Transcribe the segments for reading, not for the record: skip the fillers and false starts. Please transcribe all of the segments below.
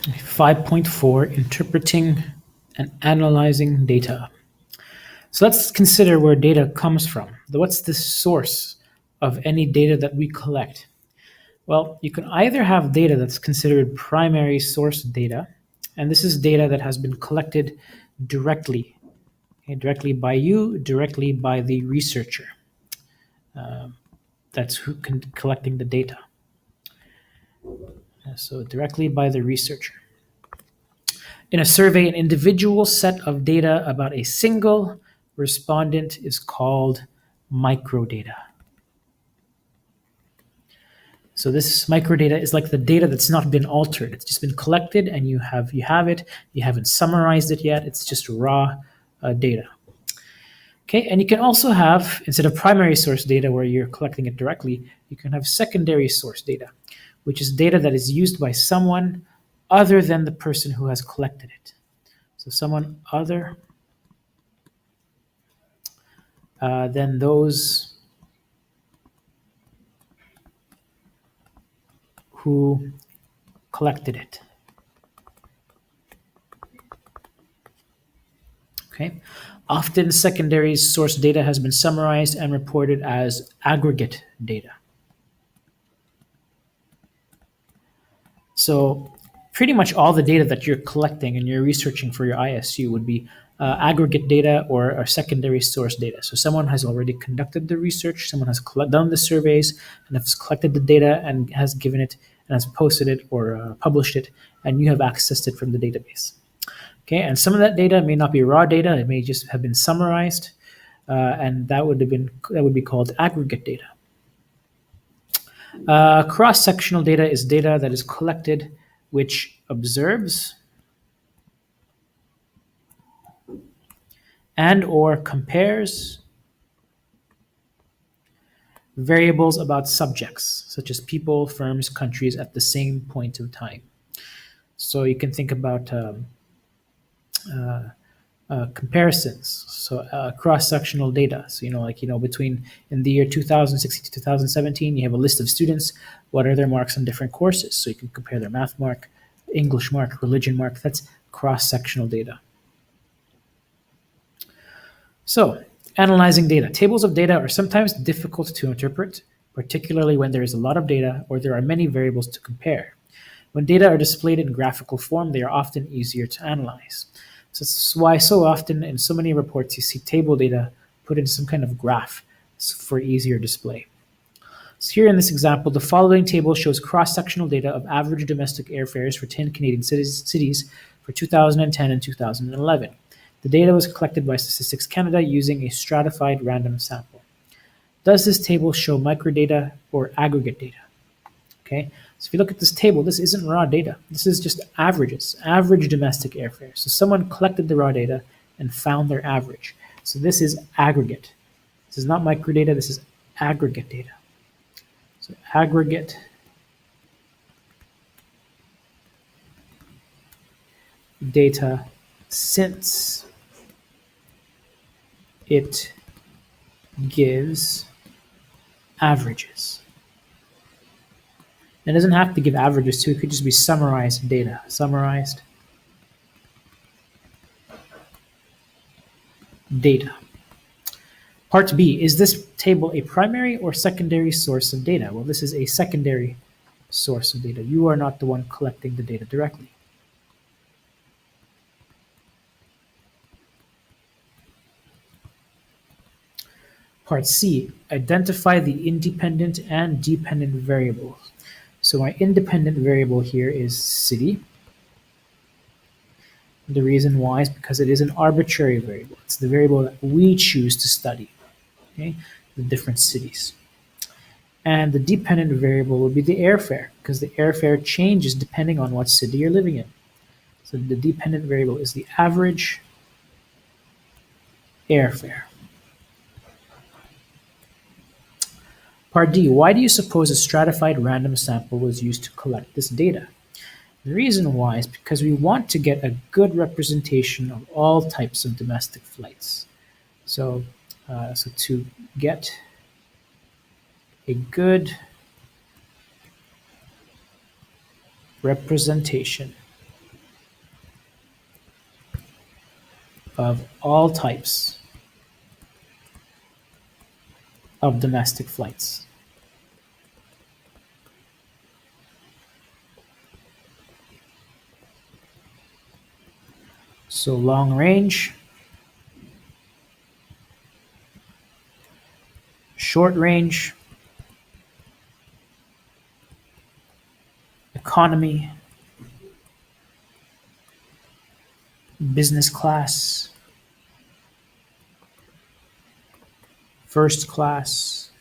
5.4, interpreting and analyzing data. So let's consider where data comes from. What's the source of any data that we collect? Well, you can either have data that's considered primary source data, and this is data that has been collected directly, okay, directly by you, directly by the researcher. That's who collecting the data. So directly by the researcher. In a survey, an individual set of data about a single respondent is called microdata. So this microdata is like the data that's not been altered. It's just been collected, and you have it. You haven't summarized it yet. It's just raw data. Okay, and you can also have, instead of primary source data where you're collecting it directly, you can have secondary source data, which is data that is used by someone other than the person who has collected it. So someone other than those who collected it. Okay. Often secondary source data has been summarized and reported as aggregate data. So pretty much all the data that you're collecting and you're researching for your ISU would be aggregate data or secondary source data. So someone has already conducted the research, someone has done the surveys and has collected the data and has given it and has posted it or published it, and you have accessed it from the database. Okay, and some of that data may not be raw data; it may just have been summarized, and that would be called aggregate data. Cross-sectional data is data that is collected which observes and or compares variables about subjects, such as people, firms, countries at the same point of time. So you can think about comparisons. So cross-sectional data. So between in the year 2016 to 2017, you have a list of students. What are their marks on different courses? So you can compare their math mark, English mark, religion mark. That's cross-sectional data. So analyzing data. Tables of data are sometimes difficult to interpret, particularly when there is a lot of data or there are many variables to compare. When data are displayed in graphical form, they are often easier to analyze. So this is why so often in so many reports you see table data put in some kind of graph for easier display. So here in this example, the following table shows cross-sectional data of average domestic airfares for 10 Canadian cities for 2010 and 2011. The data was collected by Statistics Canada using a stratified random sample. Does this table show microdata or aggregate data? Okay, so if you look at this table, this isn't raw data. This is just averages, average domestic airfare. So someone collected the raw data and found their average. So this is aggregate. This is not microdata, this is aggregate data. So aggregate data since it gives averages. It doesn't have to give averages too, it could just be summarized data. Summarized data. Part B, is this table a primary or secondary source of data? Well, this is a secondary source of data. You are not the one collecting the data directly. Part C, identify the independent and dependent variables. So my independent variable here is city. The reason why is because it is an arbitrary variable. It's the variable that we choose to study, okay, the different cities. And the dependent variable will be the airfare, because the airfare changes depending on what city you're living in. So the dependent variable is the average airfare. Part D, why do you suppose a stratified random sample was used to collect this data? The reason why is because we want to get a good representation of all types of domestic flights. So to get a good representation of all types of domestic flights. So long range, short range, economy, business class, first class,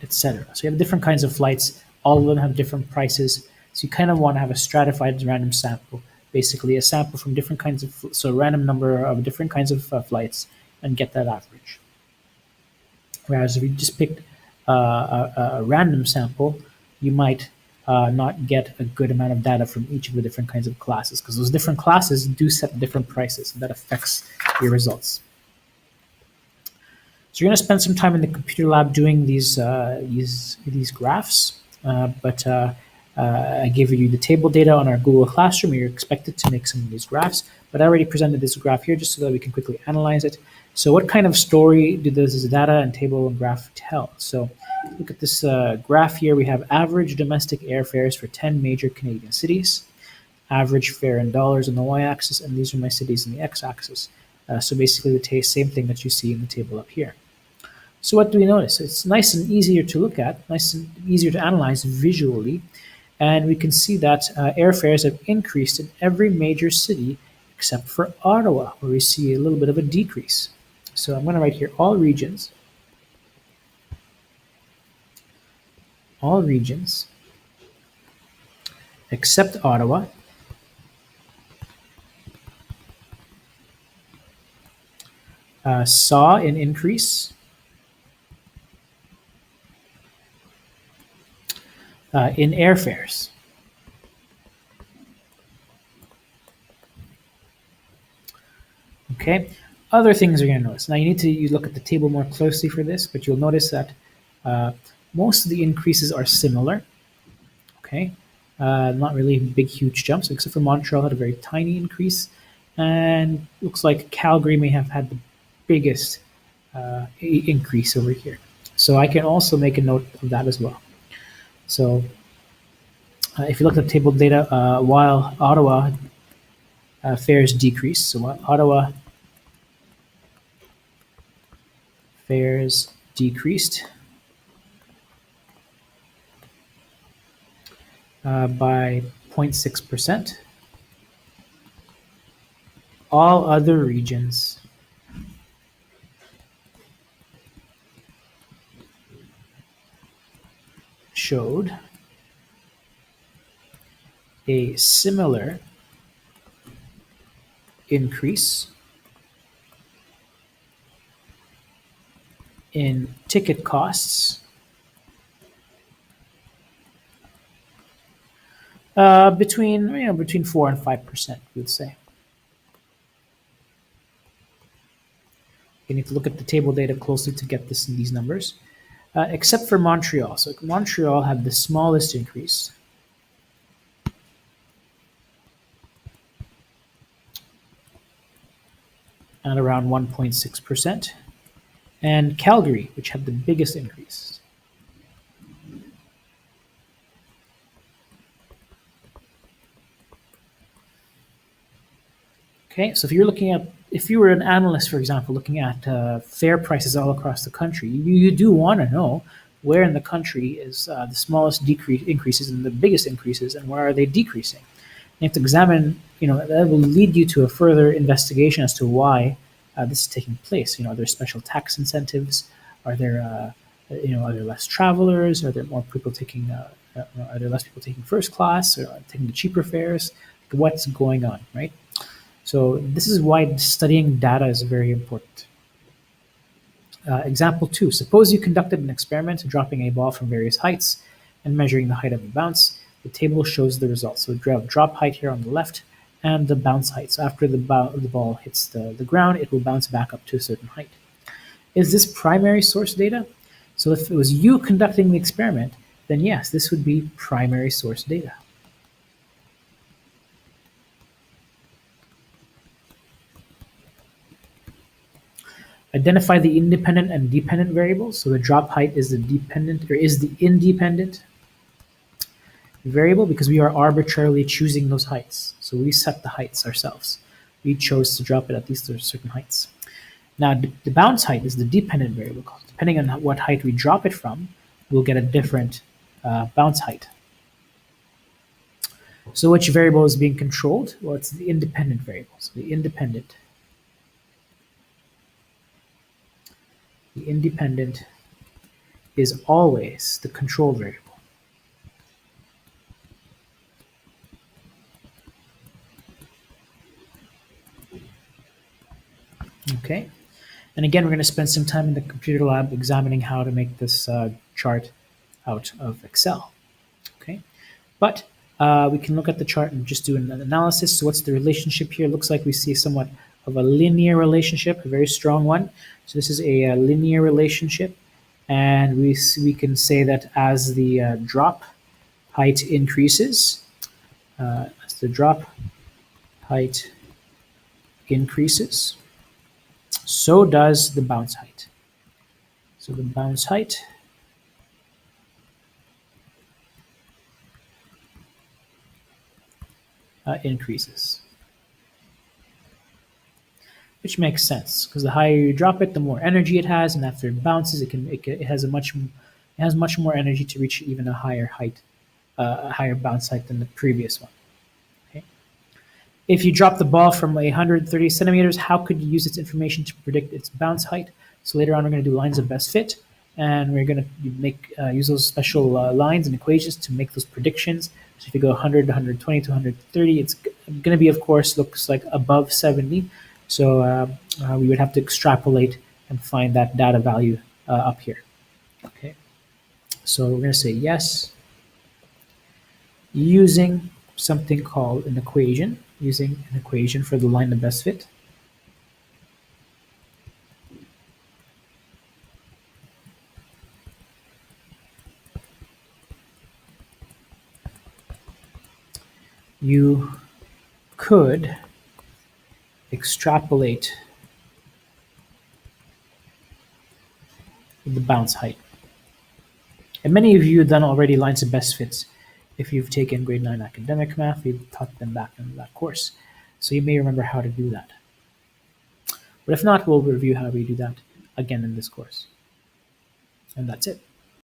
etc. So you have different kinds of flights. All of them have different prices. So you kind of want to have a stratified random sample, basically a sample from different kinds of, so a random number of different kinds of flights and get that average. Whereas if you just picked a random sample, you might not get a good amount of data from each of the different kinds of classes because those different classes do set different prices, and that affects your results. So you're going to spend some time in the computer lab doing these graphs, but I gave you the table data on our Google Classroom. You're expected to make some of these graphs, but I already presented this graph here just so that we can quickly analyze it. So what kind of story do this data and table and graph tell? So look at this graph here. We have average domestic airfares for 10 major Canadian cities, average fare in dollars on the y-axis, and these are my cities on the x-axis. So basically the same thing that you see in the table up here. So what do we notice? It's nice and easier to look at, nice and easier to analyze visually, and we can see that airfares have increased in every major city except for Ottawa, where we see a little bit of a decrease. So I'm going to write here all regions except Ottawa saw an increase in airfares. Okay, other things you're going to notice. Now you look at the table more closely for this, but you'll notice that most of the increases are similar. Okay, not really big, huge jumps, except for Montreal had a very tiny increase, and looks like Calgary may have had the biggest increase over here. So I can also make a note of that as well. So if you look at the table data, while Ottawa fares decreased, so while Ottawa fares decreased by 0.6%, all other regions showed a similar increase in ticket costs between 4 and 5%, we would say. You need to look at the table data closely to get these numbers, except for Montreal. So Montreal had the smallest increase, at around 1.6%, and Calgary, which had the biggest increase. Okay, so if you were an analyst, for example, looking at fare prices all across the country, you do want to know where in the country is the smallest increases and the biggest increases, and where are they decreasing. You have to examine, that will lead you to a further investigation as to why this is taking place. Are there special tax incentives? Are there, are there less travelers? Are there more people taking? Are there less people taking first class or taking the cheaper fares? What's going on, right? So this is why studying data is very important. Example 2, suppose you conducted an experiment dropping a ball from various heights and measuring the height of the bounce. The table shows the results. So we have drop height here on the left and the bounce height. So after the ball hits the ground, it will bounce back up to a certain height. Is this primary source data? So if it was you conducting the experiment, then yes, this would be primary source data. Identify the independent and dependent variables. So the drop height is the dependent or is the independent variable because we are arbitrarily choosing those heights. So we set the heights ourselves. We chose to drop it at these certain heights. Now the bounce height is the dependent variable. Depending on what height we drop it from, we'll get a different bounce height. So which variable is being controlled? Well, it's the independent variable. So the independent is always the control variable. Okay, and again, we're going to spend some time in the computer lab examining how to make this chart out of Excel. Okay, but we can look at the chart and just do an analysis. So what's the relationship here? Looks like we see somewhat of a linear relationship, a very strong one. So this is a linear relationship, and we can say that as the drop height increases, so does the bounce height. So the bounce height increases, which makes sense because the higher you drop it, the more energy it has, and after it bounces, it has much more energy to reach even a higher height, a higher bounce height than the previous one. Okay. If you drop the ball from 130 centimeters, how could you use its information to predict its bounce height? So later on, we're going to do lines of best fit, and we're going to use those special lines and equations to make those predictions. So if you go 100 to 120 to 130, it's going to be, of course, looks like above 70. So we would have to extrapolate and find that data value up here. Okay. So we're going to say yes using something called an equation, for the line of best fit. You could extrapolate the bounce height. And many of you have done already lines of best fits. If you've taken grade 9 academic math, we've taught them back in that course. So you may remember how to do that. But if not, we'll review how we do that again in this course. And that's it.